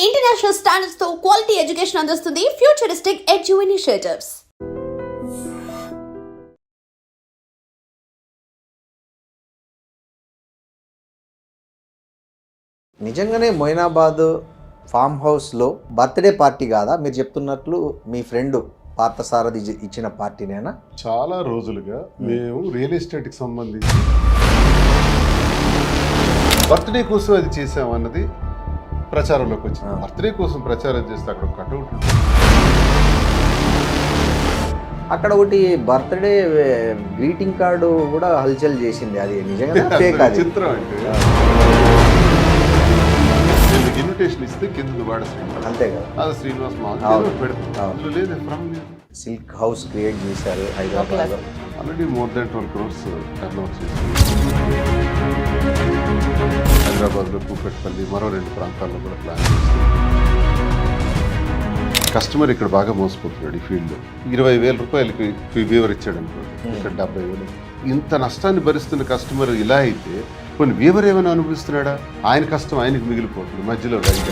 International standards తో quality education అందిస్తుంది futuristic edu initiatives. నిజంగానే మొయినాబాద్ ఫామ్ హౌస్లో బర్త్డే పార్టీ కాదా మీరు చెప్తున్నట్లు? మీ ఫ్రెండ్ పార్థసారథి ఇచ్చిన పార్టీనేనా? చాలా రోజులుగా మేము రియల్ ఎస్టేట్కి సంబంధించి బర్త్డే కోసం అది చేసామన్నది ప్రచారంలోకి వచ్చింది. బర్త్డే కోసం ప్రచారం చేస్తే అక్కడ కట్అవుట్ అక్కడ ఒకటి బర్త్డే గ్రీటింగ్ కార్డు కూడా హల్చల్ చేసింది. అది నిజంగా ఫేక్? అది చిత్రం అంటే ఇన్విటేషన్ ఇస్తే కింద దువాడ శ్రీనివాస్, అంతే కదా, అది శ్రీనివాస్ పెడతాం లేదు. ఫ్రమ్ సిల్క్ హౌస్ క్రియేట్ చేశారు హైదరాబాద్లో. Already more than 12 crores turn out చేసింది. హైదరాబాద్లో కూకట్పల్లి మరో 2 ప్రాంతాల్లో కూడా ప్లాన్ చేస్తుంది. కస్టమర్ ఇక్కడ బాగా మోసపోతున్నాడు. ఈ ఫీల్డ్లో 20,000 రూపాయలకి వీవర్ ఇచ్చాడు అనుకోండి, ఇక్కడ 70,000. ఇంత నష్టాన్ని భరిస్తున్న కస్టమర్ ఇలా అయితే కొన్ని వీవర్ ఏమైనా అనుభవిస్తున్నాడా? ఆయన కష్టం ఆయనకు మిగిలిపోతుంది మధ్యలో రైతు.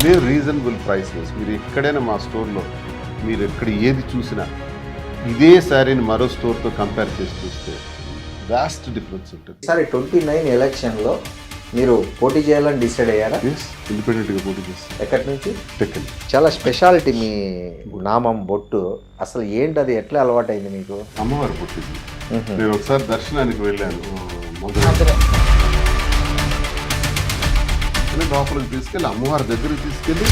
మేము రీజనబుల్ ప్రైసెస్, మీరు ఎక్కడైనా మా స్టోర్లో మీరు ఎక్కడ ఏది చూసినా ఇదే శారీని మరో స్టోర్తో కంపేర్ చేసి చూస్తే వాస్ట్ డిఫరెన్స్ ఉంటుంది. ఈసారి 29 ఎలక్షన్లో మీరు పోటీ చేయాలని డిసైడ్ అయ్యారా? ఇండిపెండెంట్గా పోటీ చేస్తాం. ఎక్కడి నుంచి? టెక్కలి. చాలా స్పెషాలిటీ మీ నామం, బొట్టు. అసలు ఏంటి అది, ఎట్లా అలవాటైంది మీకు? అమ్మవారు పుట్టింది. నేను ఒకసారి దర్శనానికి వెళ్ళాను లోపలికి తీసుకెళ్ళి అమ్మవారి దగ్గరికి తీసుకెళ్ళి.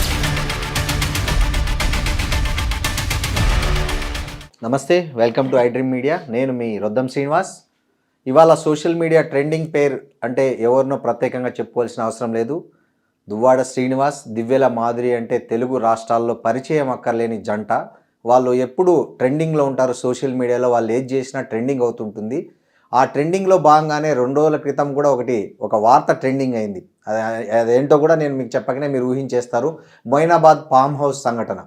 నమస్తే, వెల్కమ్ టు ఐడ్రీమ్ మీడియా. నేను మీ రొద్దం శ్రీనివాస్. ఇవాళ సోషల్ మీడియా ట్రెండింగ్ పేర్ అంటే ఎవరినో ప్రత్యేకంగా చెప్పుకోవాల్సిన అవసరం లేదు. దువ్వాడ శ్రీనివాస్, దివ్యల మాధురి అంటే తెలుగు రాష్ట్రాల్లో పరిచయం అక్కర్లేని జంట. వాళ్ళు ఎప్పుడు ట్రెండింగ్లో ఉంటారు సోషల్ మీడియాలో. వాళ్ళు ఏది చేసినా ట్రెండింగ్ అవుతుంటుంది. ఆ ట్రెండింగ్లో భాగంగానే 2 రోజుల క్రితం కూడా ఒక వార్త ట్రెండింగ్ అయింది. అదేంటో కూడా నేను మీకు చెప్పకనే మీరు ఊహించేస్తారు. మొయినాబాద్ ఫామ్ హౌస్ సంఘటన.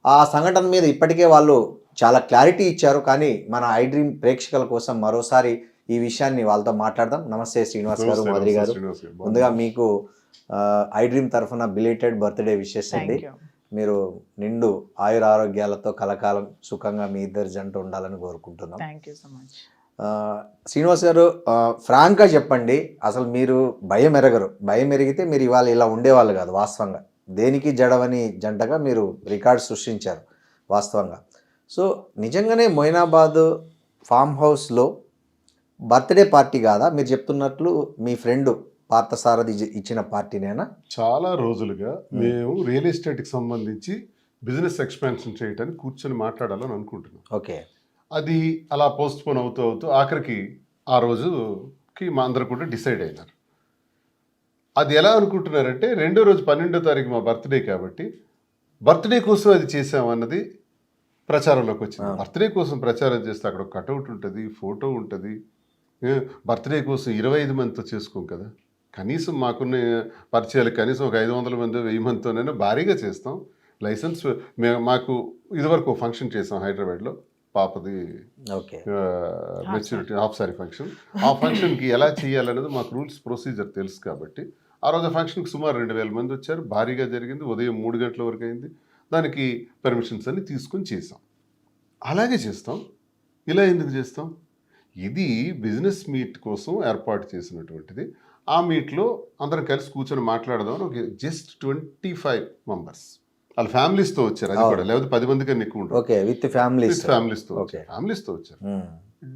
ఆ సంఘటన మీద ఇప్పటికే వాళ్ళు చాలా క్లారిటీ ఇచ్చారు. కానీ మన ఐడ్రీమ్ ప్రేక్షకుల కోసం మరోసారి ఈ విషయాన్ని వాళ్ళతో మాట్లాడదాం. నమస్తే శ్రీనివాస్ గారు, మాధురి గారు. ముందుగా మీకు ఐడ్రీమ్ తరఫున బిలేటెడ్ బర్త్డే విషెస్ అండి. మీరు నిండు ఆయుర ఆరోగ్యాలతో కలకాలం సుఖంగా మీ ఇద్దరు జంట ఉండాలని కోరుకుంటున్నాం. శ్రీనివాస్ గారు, ఫ్రాంక్గా చెప్పండి, అసలు మీరు భయం ఎరగరు. భయం ఎరిగితే మీరు ఇవాళ ఇలా ఉండేవాళ్ళు కాదు. వాస్తవంగా దేనికి జడవని జంటగా మీరు రికార్డు సృష్టించారు వాస్తవంగా. సో నిజంగానే మొయినాబాద్ ఫామ్ హౌస్లో బర్త్డే పార్టీ కాదా మీరు చెప్తున్నట్లు? మీ ఫ్రెండ్ పార్థసారథి ఇచ్చిన పార్టీనేనా? చాలా రోజులుగా మేము రియల్ ఎస్టేట్కి సంబంధించి బిజినెస్ ఎక్స్పాన్షన్ చేయడానికి కూర్చొని మాట్లాడాలని అనుకుంటున్నాం. ఓకే. అది అలా పోస్ట్ పోన్ అవుతూ ఆఖరికి ఆ రోజుకి మా అందరు కూడా డిసైడ్ అయినారు. అది ఎలా అనుకుంటున్నారంటే, 2వ రోజు 12వ తారీఖు మా బర్త్డే కాబట్టి బర్త్డే కోసం అది చేసామన్నది ప్రచారంలోకి వచ్చింది. బర్త్డే కోసం ప్రచారం చేస్తే అక్కడ కట్అవుట్ ఉంటుంది, ఫోటో ఉంటుంది. బర్త్డే కోసం 25 మందితో చేసుకోం కదా. కనీసం మాకున్న పరిచయాలు కనీసం ఒక 500 మంది 1000 మందితోనైనా భారీగా చేస్తాం. లైసెన్స్ మాకు ఇదివరకు ఫంక్షన్ చేసాం హైదరాబాద్లో, పాపది మెచ్యూరిటీ హాఫ్ సారీ ఫంక్షన్. ఆ ఫంక్షన్కి ఎలా చేయాలనేది మాకు రూల్స్ ప్రొసీజర్ తెలుసు కాబట్టి ఆ రోజు ఫంక్షన్కి సుమారు 2000 మంది వచ్చారు. భారీగా జరిగింది. ఉదయం 3 గంటల వరకు అయింది. దానికి పర్మిషన్స్ అన్ని తీసుకొని చేసాం. అలాగే చేస్తాం. ఇలా ఎందుకు చేస్తాం? ఇది బిజినెస్ మీట్ కోసం ఏర్పాటు చేసినటువంటిది. ఆ మీట్లో అందరం కలిసి కూర్చొని మాట్లాడదామని ఒక జస్ట్ 25 మెంబర్స్ వాళ్ళ ఫ్యామిలీస్తో వచ్చారు. అది కూడా లేకపోతే 10 మంది కన్నా ఎక్కువ ఉంటారు. విత్ ఫ్యామిలీస్తో వచ్చారు.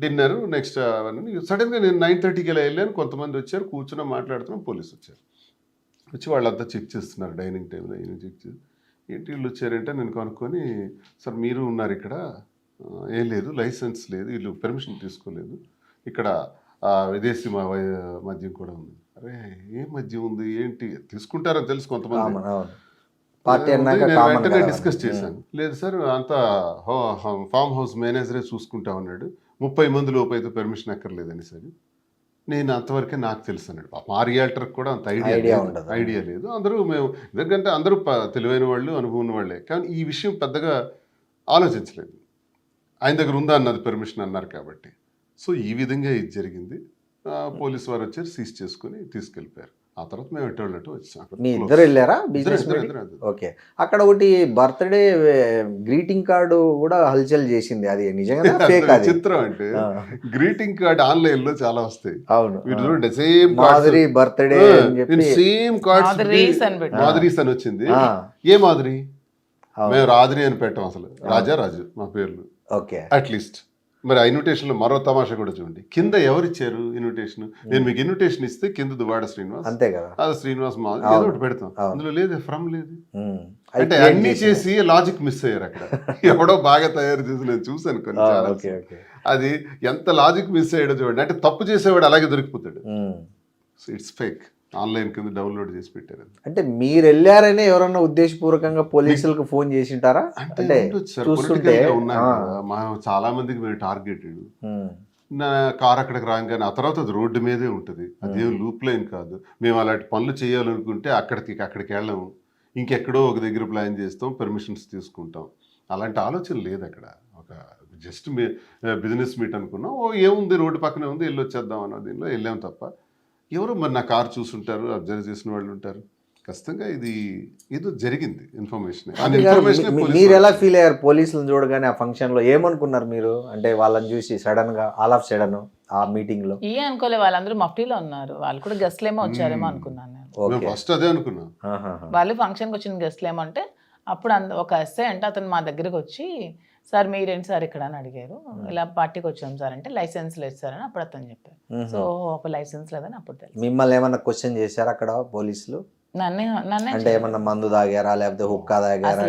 డిన్నర్ నెక్స్ట్ సడన్గా నేను 9:30కి ఇలా వెళ్ళాను. కొంతమంది వచ్చారు, కూర్చుని మాట్లాడుతున్నాం. పోలీసు వచ్చారు. వచ్చి వాళ్ళంతా చెక్ చేస్తున్నారు డైనింగ్ టేబుల్ అయినా చెక్ చేసి. ఏంటి వీళ్ళు వచ్చారంటే నేను కనుక్కొని, సార్ మీరు ఉన్నారు ఇక్కడ, ఏం లేదు లైసెన్స్ లేదు, వీళ్ళు పర్మిషన్ తీసుకోలేదు, ఇక్కడ విదేశీ మద్యం కూడా ఉంది. అరే ఏం మద్యం ఉంది ఏంటి, తీసుకుంటారని తెలుసు కొంతమంది. వెంటనే డిస్కస్ చేశాను. లేదు సార్ అంతా ఫామ్ హౌస్ మేనేజరే చూసుకుంటా ఉన్నాడు, 30 మంది లోపు అయితే పర్మిషన్ అక్కర్లేదని. సరే నేను అంతవరకే నాకు తెలుసు అన్నాడు. మా రియాల్టర్కి కూడా అంత ఐడియా లేదు. అందరూ మేము ఎందుకంటే అందరూ తెలివైన వాళ్ళు, అనుభవం వాళ్ళే. కానీ ఈ విషయం పెద్దగా ఆలోచించలేదు. ఆయన దగ్గర ఉందా అన్నది పర్మిషన్ అన్నారు కాబట్టి. సో ఈ విధంగా ఇది జరిగింది. పోలీసు వారు వచ్చారు, సీజ్ చేసుకుని తీసుకెళ్ళిపోయారు. ఆ తర్వాత మేము ఎటు వచ్చాం. మీ ఇద్దరు వెళ్ళారా బిజినెస్ ఇద్దరు. ఓకే. అక్కడ ఒకటి బర్త్డే గ్రీటింగ్ కార్డు కూడా హల్చల్ చేసింది, అది నిజంగా ఫేక్? అది చిత్రం అంటే గ్రీటింగ్ కార్డ్ ఆన్లైన్ లో చాలా వస్తాయి. అవును, వీటి చూడండి సేమ్ మాధురి బర్త్డే అని చెప్పి సేమ్ కార్డ్స్ మాధురీస్ అని వచ్చింది. ఏ మాధురి? మేము రాధురి అని పెట్టాం అసలు, రాజు మా పేర్లు. ఓకే, అట్లీస్ట్ మరి ఆ ఇన్విటేషన్ లో మరో తమాషా కూడా చూడండి, కింద ఎవరు ఇచ్చారు ఇన్విటేషన్? నేను మీకు ఇన్విటేషన్ ఇస్తే కింద దువ్వాడ శ్రీనివాస్, అంతే కదా, అది శ్రీనివాస్ మా ఏదో ఒకటి పెడతాం, అందులో లేదు ఫ్రమ్ లేదు. అంటే అన్ని చేసి లాజిక్ మిస్ అయ్యారు అక్కడ. ఎవడో బాగా తయారు చేసి నేను చూసాను కొన్ని. అది ఎంత లాజిక్ మిస్ అయ్యాడో చూడండి. అంటే తప్పు చేసేవాడు అలాగే దొరికిపోతాడు. It's fake. ఆన్లైన్ కింద డౌన్లోడ్ చేసి పెట్టారు. అంటే మీరు వెళ్ళారనే ఎవరన్నా ఉద్దేశపూర్వకంగా పోలీసులకు ఫోన్ చేసింటారా? అంటే చూస్తుంటే మా చాలా మందికి మేము టార్గెటెడ్. నా కార్ అక్కడికి రాగానే ఆ తర్వాత అది రోడ్డు మీదే ఉంటుంది, అదేం లూప్ లైన్ కాదు. మేము అలాంటి పనులు చేయాలనుకుంటే అక్కడికి వెళ్ళాము, ఇంకెక్కడో ఒక దగ్గర ప్లాన్ చేస్తాం, పర్మిషన్స్ తీసుకుంటాం. అలాంటి ఆలోచన లేదు అక్కడ. ఒక జస్ట్ బిజినెస్ మీట్ అనుకున్నాం, ఓ ఏముంది రోడ్డు పక్కనే ఉంది వెళ్ళొచ్చేద్దాం అన్న దీనిలో వెళ్ళాం తప్ప. ఎవరు మరి నా కార్ చూసుంటారు, అబ్జర్వ్ చేసిన వాళ్ళు ఉంటారు. ఖచ్చితంగా ఇది ఏదో జరిగింది ఇన్ఫర్మేషన్. మీరు ఎలా ఫీల్ అయ్యారు పోలీసులను చూడగానే ఆ ఫంక్షన్ లో? ఏమనుకున్నారు మీరు? అంటే వాళ్ళని చూసి సడన్ గా ఆల్ ఆఫ్ సడన్ ఆ మీటింగ్ లో అనుకోలే, వాళ్ళందరూ మఫ్టీలో ఉన్నారు, వాళ్ళు కూడా గెస్ట్లు ఏమో వచ్చారేమో అనుకున్నాను నేను. ఫస్ట్ అదే అనుకున్నా. వాళ్ళు ఫంక్షన్కి వచ్చిన గెస్ట్లు ఏమో అంటే అప్పుడు ఒక ఎస్ఐ అంటే అతను మా దగ్గరకు వచ్చి, సార్ మీరేంటి సార్ ఇక్కడ అని అడిగారు. ఇలా పార్టీకి వచ్చాం సార్ అంటే లైసెన్స్ లేదు సార్ అని అప్పుడు అతను చెప్పారు. సో ఒక లైసెన్స్ లేదని అప్పుడు తెలుసు. మిమ్మల్ని ఏమన్నా క్వశ్చన్ చేశారు అక్కడ పోలీసులు? నన్నే అంటే ఏమన్నా మందు తాగారా లేకపోతే హుక్కా తాగారా?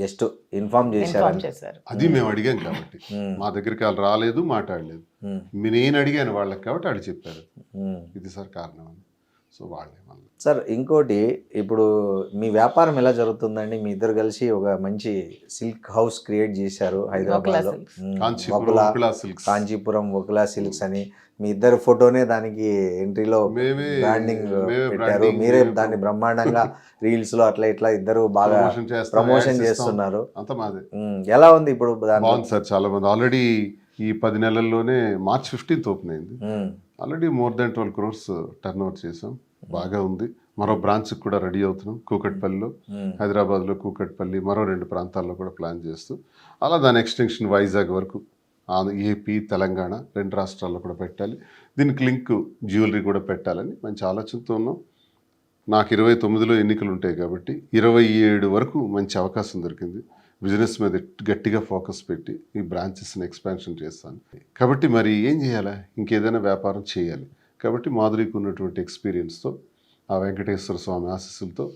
జస్ట్ ఇన్ఫార్మ్ చేశారు. అది మేము అడిగాం కాబట్టి మా దగ్గరికి వాళ్ళు రాలేదు, మాట్లాడలేదు. నేను అడిగాను వాళ్ళకి కాబట్టి వాళ్ళు చెప్పారు ఇది సార్ కారణం అని. సో వాళ్ళే సార్ ఇంకోటి, ఇప్పుడు మీ వ్యాపారం ఎలా జరుగుతుందండి? మీ ఇద్దరు కలిసి ఒక మంచి సిల్క్ హౌస్ క్రియేట్ చేశారు హైదరాబాద్లో, కాంచీపురం వకులా సిల్క్స్ అని. మీ ఇద్దరు ఫోటోనే దానికి ఎంట్రీలో బ్రాండింగ్ పెట్టారు, మీరే దాన్ని బ్రహ్మాండంగా రీల్స్ లో అట్లా ఇట్లా ఇద్దరు బాగా ప్రమోషన్ చేస్తున్నారు. ఎలా ఉంది ఇప్పుడు? సార్ చాలా మంది ఆల్రెడీ ఈ 10 నెలల్లోనే March 15th ఓపెన్ అయింది. Already more than 12 crores turn over చేసాం. బాగా ఉంది. మరో బ్రాంచ్ కూడా రెడీ అవుతున్నాం కూకట్పల్లిలో, హైదరాబాద్లో కూకట్పల్లి, మరో 2 ప్రాంతాల్లో కూడా ప్లాన్ చేస్తూ అలా దాని ఎక్స్టెన్షన్ వైజాగ్ వరకు, ఏపీ, తెలంగాణ 2 రాష్ట్రాల్లో కూడా పెట్టాలి. దీనికి లింక్ జ్యువెలరీ కూడా పెట్టాలని మంచి ఆలోచనతో ఉన్నాం. నాకు 29లో ఎన్నికలు ఉంటాయి కాబట్టి 27 వరకు మంచి అవకాశం దొరికింది. బిజినెస్ మీద గట్టిగా ఫోకస్ పెట్టి ఈ బ్రాంచెస్ని ఎక్స్పాన్షన్ చేస్తాను కాబట్టి మరి ఏం చేయాలా, ఇంకేదైనా వ్యాపారం చేయాలి కాబట్టి మాధురికి ఉన్నటువంటి ఎక్స్పీరియన్స్తో, ఆ వెంకటేశ్వర స్వామి ఆశీస్సులతో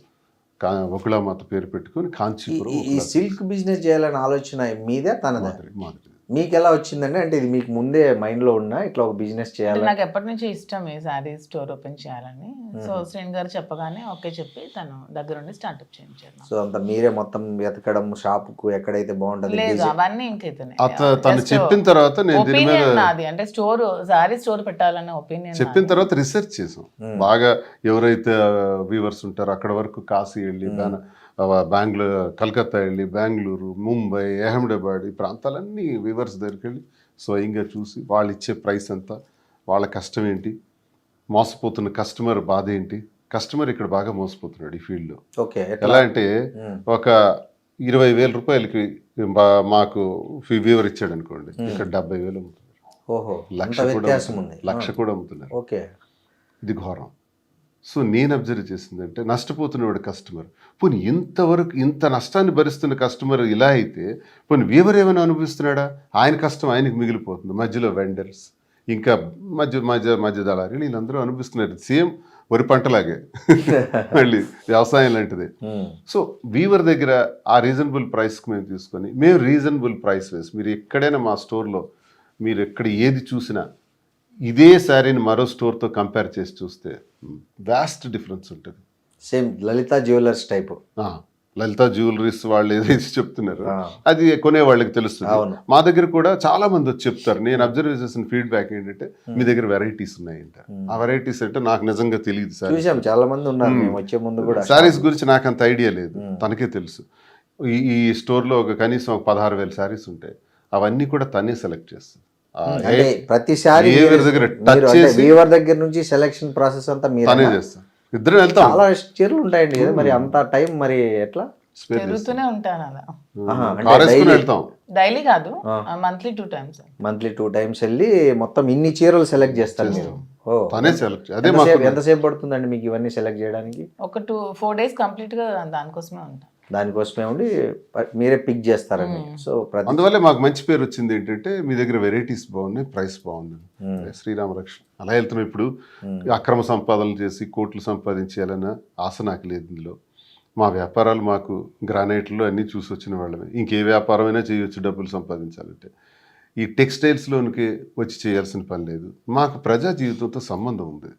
వకుళామాత పేరు పెట్టుకొని కాంచీపురం. ఈ సిల్క్ బిజినెస్ చేయాలని ఆలోచన మీదే తనదే? మాధురి. మీకు ఎలా వచ్చిందండి? అంటే ఇది మీకు ముందే మైండ్లో ఉన్నా ఇట్లా ఒక బిజినెస్ చేయాలి? నాకు ఎప్పటి నుంచి ఇష్టం ఈ శారీ స్టోర్ ఓపెన్ చేయాలని. సో శ్రీని గారు చెప్పగానే ఓకే చెప్పి తను దగ్గరుండి స్టార్ట్అప్ చేయించారు. సో అంతా మీరే మొత్తం వెతకడం, షాప్కు ఎక్కడైతే బాగుంటుంది? లేదు, అవన్నీ ఇంకైతేనే తను చెప్పిన తర్వాత ఒపీనియన్ నాది. అంటే స్టోర్ శారీ స్టోర్ పెట్టాలన్న ఒపీనియన్ చెప్పిన తర్వాత రీసెర్చ్ చేసాం బాగా. ఎవరైతే వీవర్స్ ఉంటారో అక్కడ వరకు కాశీ వెళ్ళి, బెంగళూరు, కలకత్తా వెళ్ళి, బెంగళూరు, ముంబై, అహ్మదాబాద్ ఈ ప్రాంతాలన్నీ వీవర్స్ దగ్గరికి వెళ్ళి స్వయంగా చూసి వాళ్ళు ఇచ్చే ప్రైస్ ఎంత, వాళ్ళ కష్టం ఏంటి, మోసపోతున్న కస్టమర్ బాధ ఏంటి. కస్టమర్ ఇక్కడ బాగా మోసపోతున్నాడు ఈ ఫీల్డ్లో. ఎలా అంటే ఒక 20,000 రూపాయలకి మాకు వీవర్ ఇచ్చాడు అనుకోండి, ఇక్కడ 70,000 అమ్ముతున్నారు, లక్ష కూడా అమ్ముతున్నారు. ఇది ఘోరం. సో నేను అబ్జర్వ్ చేసిందంటే నష్టపోతున్నవాడు కస్టమర్. పోనీ ఇంతవరకు ఇంత నష్టాన్ని భరిస్తున్న కస్టమర్ ఇలా అయితే పోనీ వీవర్ ఏమైనా అనుభవిస్తున్నాడా? ఆయన కష్టం ఆయనకు మిగిలిపోతుంది. మధ్యలో వెండర్స్, ఇంకా మధ్య దళారీలు వీళ్ళందరూ అనుభవిస్తున్నారు. సేమ్ వరి పంటలాగే మళ్ళీ వ్యవసాయం లాంటిదే. సో వీవర్ దగ్గర ఆ రీజనబుల్ ప్రైస్కి మేము తీసుకొని, మేము రీజనబుల్ ప్రైస్ వేసి, మీరు ఎక్కడైనా మా స్టోర్లో మీరు ఎక్కడ ఏది చూసినా ఇదే శారీని మరో స్టోర్తో కంపేర్ చేసి చూస్తే వాస్ట్ డిఫరెన్స్ ఉంటుంది. సేమ్ లలిత జ్యువెలర్స్ టైప్. లలిత జ్యువెలరీస్ వాళ్ళు ఏదైతే చెప్తున్నారు అది కొనే వాళ్ళకి తెలుస్తుంది. మా దగ్గర కూడా చాలా మంది వచ్చి చెప్తారు. నేను అబ్జర్వ్ చేసిన ఫీడ్బ్యాక్ ఏంటంటే మీ దగ్గర వెరైటీస్ ఉన్నాయంట. ఆ వెరైటీస్ అంటే నాకు నిజంగా తెలియదు సార్. చాలా మంది ఉన్నారు వచ్చే ముందు కూడా. శారీస్ గురించి నాకు అంత ఐడియా లేదు, తనకే తెలుసు. ఈ స్టోర్లో కనీసం 16,000 శారీస్ ఉంటాయి. అవన్నీ కూడా తనే సెలెక్ట్ చేస్తుంది. అంటే ప్రతిసారి ఏ వీరి దగ్గర టచ్ చేసి వీవర్ దగ్గర నుంచి సెలక్షన్ ప్రాసెస్ అంతా మీరు తనే చేస్తాం. ఇద్దరం వెళ్తాం. చాలా చీరలు ఉంటాయండి కదా, మరి అంత టైం మరి ఎట్లా? తిరుగుతూనే ఉంటాను అలా. కార్ వేసుకుని వెళ్తాం. డైలీ కాదు, మంత్లీ 2 times. మంత్లీ 2 times వెళ్ళి మొత్తం ఇన్ని చీరలు సెలెక్ట్ చేస్తారు మీరు? ఓ, తనే సెలెక్ట్. అదే మాకు ఎంతసేపు పడుతుందండి మీకు ఇవన్నీ సెలెక్ట్ చేయడానికి? ఒక 4 days కంప్లీట్ గా దానికోసమే ఉంటాను. దానికోసమే ఉండి మీరే పిక్ చేస్తారండి. సో అందువల్లే మాకు మంచి పేరు వచ్చింది ఏంటంటే మీ దగ్గర వెరైటీస్ బాగున్నాయి, ప్రైస్ బాగుంది. శ్రీరామరక్షణ అలా వెళ్తున్నాం. ఇప్పుడు అక్రమ సంపాదనలు చేసి కోట్లు సంపాదించేయాలన్న ఆశ నాకు లేదు. ఇందులో మా వ్యాపారాలు మాకు గ్రానైట్లో అన్నీ చూసి వచ్చిన వాళ్ళమే. ఇంకే వ్యాపారమైనా చేయొచ్చు డబ్బులు సంపాదించాలంటే. ఈ టెక్స్టైల్స్లోనికి వచ్చి చేయాల్సిన పని లేదు. మాకు ప్రజా జీవితంతో సంబంధం ఉంది.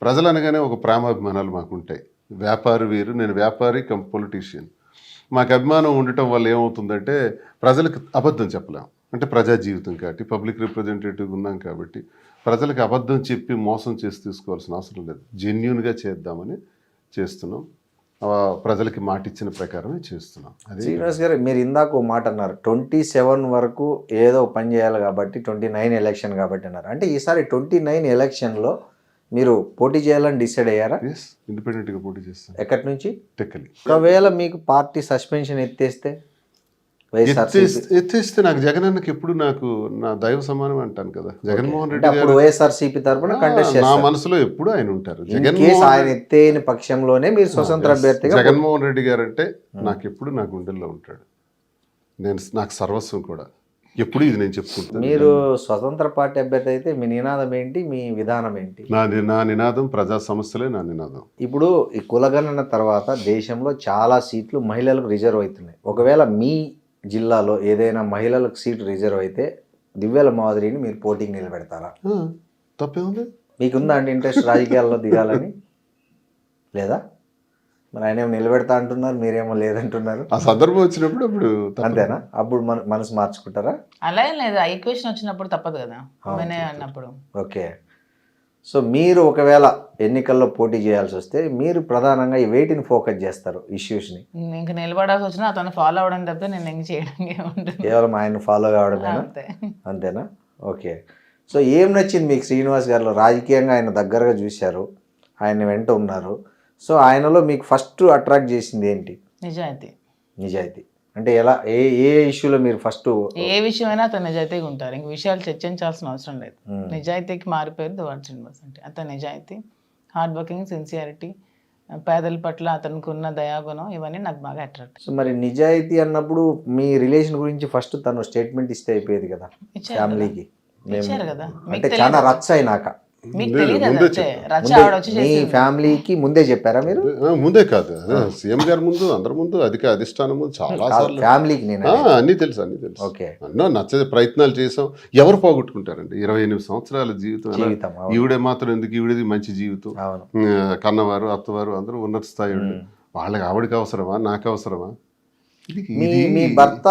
ప్రజలు అనగానే ఒక ప్రేమాభిమానాలు మాకు ఉంటాయి. వ్యాపారి వేరు, నేను వ్యాపారి కమ్ పొలిటీషియన్. మాకు అభిమానం ఉండటం వల్ల ఏమవుతుందంటే ప్రజలకు అబద్ధం చెప్పలేం. అంటే ప్రజా జీవితం కాబట్టి పబ్లిక్ రిప్రజెంటేటివ్ ఉన్నాం కాబట్టి ప్రజలకు అబద్ధం చెప్పి మోసం చేసి తీసుకోవాల్సిన అవసరం లేదు. జెన్యూన్గా చేద్దామని చేస్తున్నాం. ప్రజలకి మాట ఇచ్చిన ప్రకారమే చేస్తున్నాం. అదే శ్రీనివాస్ గారు, మీరు ఇందాక ఓ మాట అన్నారు, 27 వరకు ఏదో పని చేయాలి కాబట్టి 29 ఎలక్షన్ కాబట్టి అన్నారు. అంటే ఈసారి 29 ఎలక్షన్లో మీరు పోటీ చేయాలని డిసైడ్ అయ్యారా? ఇండిపెండెంట్గా పోటీ చేస్తాను. ఎక్కడి నుంచి? టెక్కలి. ఒకవేళ మీకు పార్టీ సస్పెన్షన్ ఎత్తేస్తే ఎత్తేస్తే నాకు జగన్ అన్నకి ఎప్పుడు నాకు నా దైవ సమానం అంటాను కదా. జగన్మోహన్ రెడ్డి అప్పుడు వైఎస్ఆర్సీపీ తరఫున కంటెస్ట్ నా చేస్తారు. మనసులో ఎప్పుడు ఆయన ఉంటారు. ఆయన ఎత్తేని పక్షంలోనే మీరు స్వతంత్ర అభ్యర్థిగా. జగన్మోహన్ రెడ్డి గారు అంటే నాకు ఎప్పుడు నా గుండెల్లో ఉంటాడు. నాకు సర్వస్వం కూడా. ఎప్పుడు ఇది నేను చెప్పుకుంటాను. మీరు స్వతంత్ర పార్టీ అభ్యర్థి అయితే మీ నినాదం ఏంటి, మీ విధానం ఏంటి? నా నినాదం ప్రజా సమస్యలే నా నినాదం. ఇప్పుడు ఈ కులగణన తర్వాత దేశంలో చాలా సీట్లు మహిళలకు రిజర్వ్ అవుతున్నాయి. ఒకవేళ మీ జిల్లాలో ఏదైనా మహిళలకు సీటు రిజర్వ్ అయితే దివ్యల మాదిరిని మీరు పోటీకి నిలబెడతారా? తప్పేముంది? మీకుందా అండి ఇంట్రెస్ట్ రాజకీయాల్లో దిగాలని? లేదా? మరి ఆయన ఏమో నిలబెడతా అంటున్నారు, మీరేమో లేదంటున్నారు. ఆ సందర్భం వచ్చినప్పుడు అప్పుడు అంతేనా? అప్పుడు మనసు మార్చుకుంటారా? అలా ఏం లేదు, ఈక్వేషన్ వచ్చినప్పుడు తప్పదు కదా అన్నప్పుడు. ఓకే. సో మీరు ఒకవేళ ఎన్నికల్లో పోటీ చేయాల్సి వస్తే మీరు ప్రధానంగా ఈ వేటిని ఫోకస్ చేస్తారు, ఇష్యూస్ని? ఇంక నిలబడాల్సి వచ్చినా అతను ఫాలో అవడం తప్పితే నేను ఇంక చేయడానికి ఉంటుంది. కేవలం ఆయన ఫాలో కావడమేనా? అంతేనా? ఓకే. సో ఏం నచ్చింది మీకు శ్రీనివాస్ గారిలో? రాజకీయంగా ఆయన దగ్గరగా చూశారు, ఆయన వెంట ఉన్నారు. సో ఆయనలో మీకు ఫస్ట్ అట్రాక్ట్ చేసింది ఏంటి? నిజాయితీ అంటే ఎలా? ఏ ఇష్యూలో మీరు ఫస్ట్? ఏ విషయమైనా అతను నిజాయితీగా ఉంటారు. ఇంక విషయాలు చర్చించాల్సిన అవసరం లేదు. నిజాయితీకి మారిపోయేది దువ్వాడ శ్రీనివాస్ అంటే. అతను నిజాయితీ, హార్డ్ వర్కింగ్, సిన్సియారిటీ, పేదల పట్ల అతనికి ఉన్న దయాగుణం, ఇవన్నీ నాకు బాగా అట్రాక్ట్. సో మరి నిజాయితీ అన్నప్పుడు మీ రిలేషన్ గురించి ఫస్ట్ తను స్టేట్మెంట్ ఇస్తే అయిపోయేది కదా ఫ్యామిలీకి. కదా, అంటే చాలా రచ్చ అయినాక మీకు తెలియదు, రచ్చ ఆవిడ వచ్చి మీ ఫ్యామిలీకి ముందే చెప్పారా మీరు? ముందే కాదు, సీఎం గారి ముందు, అందరి ముందు, అధిష్టానం ముందు చాలా సార్లు. ఫ్యామిలీకి నేను అన్ని తెలుసు. ఓకే. అన్నో నచ్చే ప్రయత్నాలు చేసాం. ఎవరు పోగొట్టుకుంటారండి 28 సంవత్సరాల జీవితం? ఈవిడే మాత్రం ఎందుకు? ఈవిడేది మంచి జీవితం. కన్నవారు, అత్తవారు అందరూ ఉన్నత స్థాయి. వాళ్ళకి ఆవిడకి అవసరమా, నాకు అవసరమా? మీ భర్త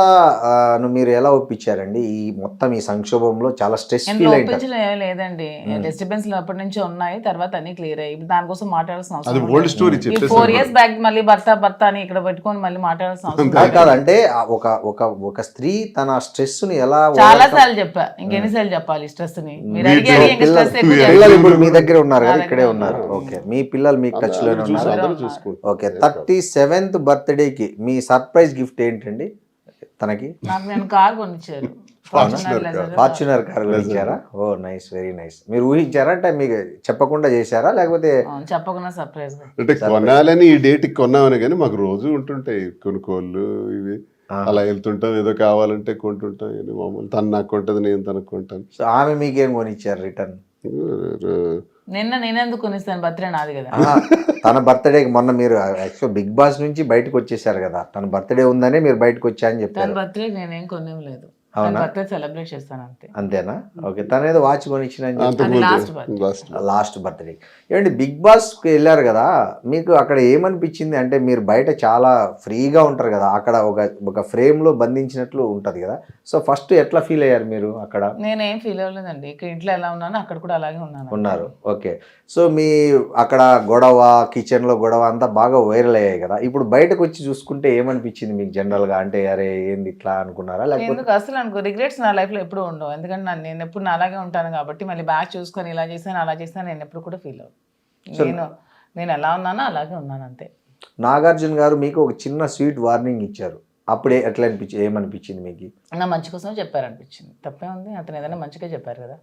మీరు ఎలా ఒప్పించారండి ఈ మొత్తం ఈ సంక్షోభంలో? చాలా స్ట్రెస్ ఫీల్ అయ్యారు? లేదండి, డిస్టర్బెన్స్ అప్పటి నుంచి ఉన్నాయి, తర్వాత అన్ని క్లియర్ అయ్యి దానికోసం మాట్లాడాల్సిన అవసరం. ఓల్డ్ స్టోరీ 4 years బ్యాక్ మళ్ళీ భర్త అని ఇక్కడ పెట్టుకొని మళ్ళీ మాట్లాడాల్సిన అవసరం కాదంటే ఒక స్త్రీ తన స్ట్రెస్ ని ఎలా? చాలా సార్లు చెప్పా, ఇంకెన్నిసార్లు చెప్పాలి స్ట్రెస్ ని? మీరు అడిగారు. పిల్లలు ఇప్పుడు మీ దగ్గర ఉన్నారు కదా, ఇక్కడే ఉన్నారు. ఓకే. మీ పిల్లలు మీకు టచ్ లోనే ఉన్నారు. ఓకే. 37th బర్త్డేకి మీ సర్ప్రైజ్ గిఫ్ట్ ఏంటండి తనకి? నాకు నేను కార్ కొనిచ్చారు, ఫార్చునర్ కార్ కొనిచ్చారా? ఓ నైస్, వెరీ నైస్. మీరు ఊహించారా? అంటే మీకు చెప్పకుండా చేశారా లేకపోతే? చెప్పకుండా సర్ప్రైజ్. అంటే కొనాలని ఈ డేట్కి కొన్నామని, కానీ మాకు రోజు ఉంటుంటాయి కొనుక్కోళ్ళు ఇవి. అలా వెళ్తుంటాం, ఏదో కావాలంటే కొంటుంటాం. మామూలు తను నాకు కొంటది, నేను తనకు కొంటాను. సో ఆమె మీకేం కొనిచ్చారు రిటర్న్? నేనెందుకు కొనిస్తాను, బర్త్డే నాది కదా. తన బర్త్డేకి మొన్న మీరు యాక్చువల్ బిగ్ బాస్ నుంచి బయటకు వచ్చేసారు కదా, తన బర్త్డే ఉందనే మీరు బయటకు వచ్చా అని చెప్పారు. తన బర్త్డే నేనేం కొనేం లేదు, బర్త్డే సెలబ్రేట్ చేస్తాను అంతే. అంతేనా? ఓకే. తను ఏదో వాచ్ కొనిచ్చిన లాస్ట్ బర్త్డే. ఏమండి బిగ్ బాస్కి వెళ్ళారు కదా, మీకు అక్కడ ఏమనిపించింది? అంటే మీరు బయట చాలా ఫ్రీగా ఉంటారు కదా, అక్కడ ఒక ఫ్రేమ్లో బంధించినట్లు ఉంటుంది కదా. సో ఫస్ట్ ఎట్లా ఫీల్ అయ్యారు మీరు అక్కడ? నేనేం ఫీల్ అవ్వలేదండి, ఇక్కడ ఇంట్లో ఎలా ఉన్నానో అక్కడ కూడా అలాగే ఉన్నారు. ఓకే. సో మీ అక్కడ గొడవ, కిచెన్లో గొడవ అంతా బాగా వైరల్ అయ్యాయి కదా. ఇప్పుడు బయటకు వచ్చి చూసుకుంటే ఏమనిపించింది మీకు జనరల్గా? అంటే అరే ఏంది ఇట్లా అనుకున్నారా లేకపోతే? అసలు అనుకో రిగ్రెట్స్ నా లైఫ్లో ఎప్పుడూ ఉండవు, ఎందుకంటే నేను ఎప్పుడు నా అలాగే ఉంటాను కాబట్టి మళ్ళీ బ్యాక్ చూసుకొని ఇలా చేశాను అలా చేశాను నేను ఎప్పుడు కూడా ఫీల్ అవ్వను. నేను ఎలా ఉన్నానో అలాగే ఉన్నాను అంతే. నాగార్జున గారు మీకు ఒక చిన్న స్వీట్ వార్నింగ్ ఇచ్చారు, అప్పుడే ఎట్లా ఏమనిపించింది మీకు? నా మంచి కోసం చెప్పారనిపించింది, తప్పే ఉంది, అతను ఏదైనా మంచిగా చెప్పారు కదా.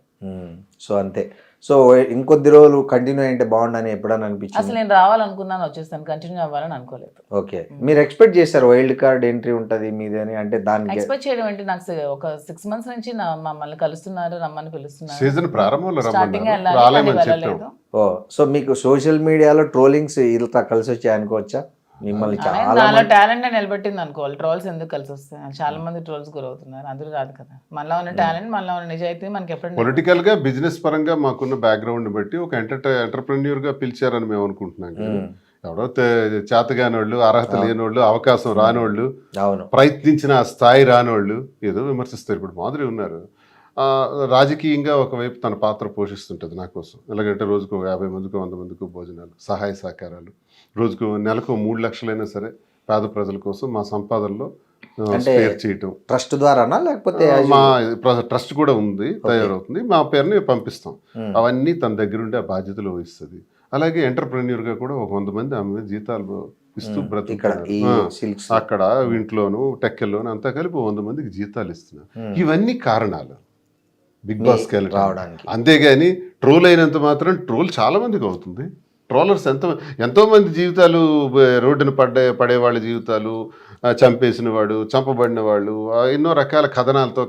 సో అంతే. సో ఇంకొద్ది రోజులు కంటిన్యూ అయింటే బాగుండని ఎప్పుడన్నా అనిపించింది? అసలు నేను రావాలనుకున్నాను, వచ్చేస్తాను, కంటిన్యూ అవ్వాలని అనుకోలేదు. ఓకే, మీరు ఎక్స్పెక్ట్ చేశారు వైల్డ్ కార్డ్ ఎంట్రీ ఉంటుంది మీదని, అంటే దానికి ఎక్స్పెక్ట్ చేయడం ఏంటి, నాకు ఒక 6 months నుంచి మమ్మల్ని కలుస్తున్నారు, రమ్మని పిలుస్తున్నారు. సీజన్ ప్రారంభంలో స్టార్టింగ్ రమ్మన్నారు, రాలేమని వెళ్ళలేదు. ఓ, సో మీకు సోషల్ మీడియాలో ట్రోలింగ్స్ ఇలా కలిసి వచ్చాయి అనుకోవచ్చా? మిమ్మల్ని నాలో టాలెంట్ నిలబెట్టింది అనుకోవాలి, ట్రోల్స్ ఎందుకు కలిసి వస్తాయి? చాలా మంది ట్రోల్స్ గురవుతున్నారు, అందరూ రాదు కదా. మనలో ఉన్న టాలెంట్, మనలో ఉన్న నిజాయితీ మనకి ఎప్పుడు పొలిటికల్ గా బిజినెస్ పరంగా మాకున్న బ్యాక్గ్రౌండ్ బట్టి ఒక ఎంటర్ప్రెన్యూర్ గా పిలిచారని మేము అనుకుంటున్నాం కదా. ఎవడో చేతగానోళ్ళు, అర్హత లేనోళ్ళు, అవకాశం రానోళ్ళు, ప్రయత్నించిన ఆ స్థాయి రానోళ్ళు ఏదో విమర్శిస్తారు. ఇప్పుడు మాదిరి ఉన్నారు, రాజకీయంగా ఒకవైపు తన పాత్ర పోషిస్తుంటుంది నా కోసం. ఎలాగంటే రోజుకు 50 మందికి 100 మందికి భోజనాలు, సహాయ సహకారాలు, రోజుకు నెలకు 3 లక్షలైనా సరే పేద ప్రజల కోసం మా సంపాదనలో స్పేర్ చేయటం. ట్రస్ట్ ద్వారానా లేకపోతే? మా ట్రస్ట్ కూడా ఉంది, తయారవుతుంది, మా పేరుని పంపిస్తాం. అవన్నీ తన దగ్గరుండి ఆ బాధ్యతలు వహిస్తుంది. అలాగే ఎంటర్ప్రెన్యూర్గా కూడా ఒక 100 మంది ఆమె జీతాలు ఇస్తూ బ్రతుకుతున్నారు. అక్కడ ఇంట్లోను టెక్కల్లోను అంతా కలిపి 100 మందికి జీతాలు ఇస్తున్నారు. ఇవన్నీ కారణాలు బిగ్ బాస్కి వెళ్ళడానికి. అంతేగాని ట్రోల్ అయినంత మాత్రం ట్రోల్ చాలా మందికి అవుతుంది. ట్రోలర్స్ ఎంతో మంది జీవితాలు రోడ్డున పడే వాళ్ళ జీవితాలు, చంపేసిన వాడు, చంపబడిన వాళ్ళు, ఎన్నో రకాల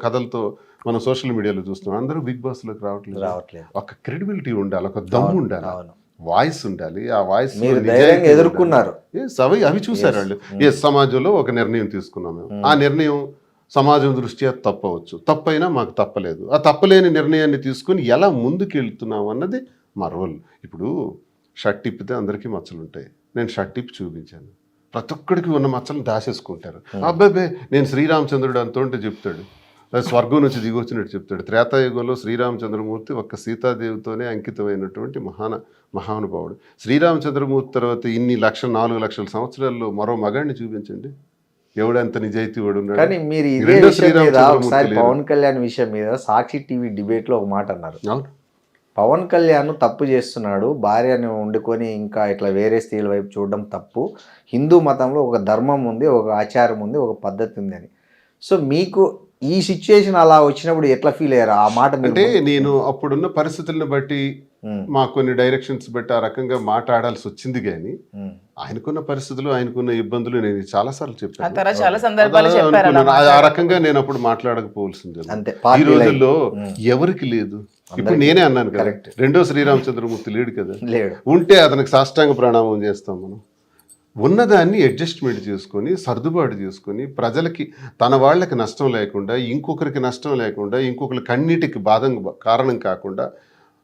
కథలతో మనం సోషల్ మీడియాలో చూస్తున్నాం. అందరూ బిగ్ బాస్లోకి రావట్లేదు. ఒక క్రెడిబిలిటీ ఉండాలి, ఒక దమ్ము ఉండాలి, వాయిస్ ఉండాలి. ఆ వాయిస్ ఎదుర్కొన్నారు, అవి చూసారు వాళ్ళు. ఏ సమాజంలో ఒక నిర్ణయం తీసుకున్నాం మేము, ఆ నిర్ణయం సమాజం దృష్ట్యా తప్పవచ్చు, తప్పైనా మాకు తప్పలేదు. ఆ తప్పలేని నిర్ణయాన్ని తీసుకుని ఎలా ముందుకు వెళ్తున్నాం అన్నది మా రోల్. ఇప్పుడు షర్ట్ ఇప్పితే అందరికీ మచ్చలు ఉంటాయి, నేను షర్ట్ ఇప్పి చూపించాను, ప్రతి ఒక్కడికి ఉన్న మచ్చలను దాచేసుకుంటారు. అబ్బాయి నేను శ్రీరామచంద్రుడు అంతుంటే చెప్తాడు, స్వర్గం నుంచి దిగొచ్చినట్టు చెప్తాడు. త్రేతాయుగంలో శ్రీరామచంద్రమూర్తి ఒక్క సీతాదేవితోనే అంకితమైనటువంటి మహానుభావుడు. శ్రీరామచంద్రమూర్తి తర్వాత ఇన్ని 4 లక్షల సంవత్సరాల్లో మరో మగాడిని చూపించండి, ఎవడంత నిజాయితీ వాడు ఉన్నాడు. కానీ మీరు ఇదే విషయం మీద ఒకసారి పవన్ కళ్యాణ్ విషయం మీద సాక్షి టీవీ డిబేట్లో ఒక మాట అన్నారు. పవన్ కళ్యాణ్ తప్పు చేస్తున్నాడు, భార్యను వండుకొని ఇంకా ఇట్లా వేరే స్త్రీల వైపు చూడడం తప్పు, హిందూ మతంలో ఒక ధర్మం ఉంది, ఒక ఆచారం ఉంది, ఒక పద్ధతి ఉంది అని. సో మీకు ఈ సిచ్యుయేషన్ అలా వచ్చినప్పుడు ఎట్లా ఫీల్ అయ్యారు? ఆ మాట అంటే నేను అప్పుడున్న పరిస్థితులను బట్టి మా కొన్ని డైరెక్షన్స్ బట్టి ఆ రకంగా మాట్లాడాల్సి వచ్చింది. కానీ ఆయనకున్న పరిస్థితులు, ఆయనకున్న ఇబ్బందులు నేను చాలాసార్లు చెప్పాను. ఆ రకంగా నేను అప్పుడు మాట్లాడకపోవాల్సిందే. ఈ రోజుల్లో ఎవరికి లేదు. ఇప్పుడు నేనే అన్నాను కదా, రెండో శ్రీరామచంద్రమూర్తి లేడు కదా, ఉంటే అతనికి సాష్టాంగ ప్రణామం చేస్తాం. మనం ఉన్నదాన్ని అడ్జస్ట్మెంట్ చేసుకొని, సర్దుబాటు చేసుకొని, ప్రజలకి తన వాళ్ళకి నష్టం లేకుండా, ఇంకొకరికి నష్టం లేకుండా, ఇంకొకరి కన్నీటికి కారణం కాకుండా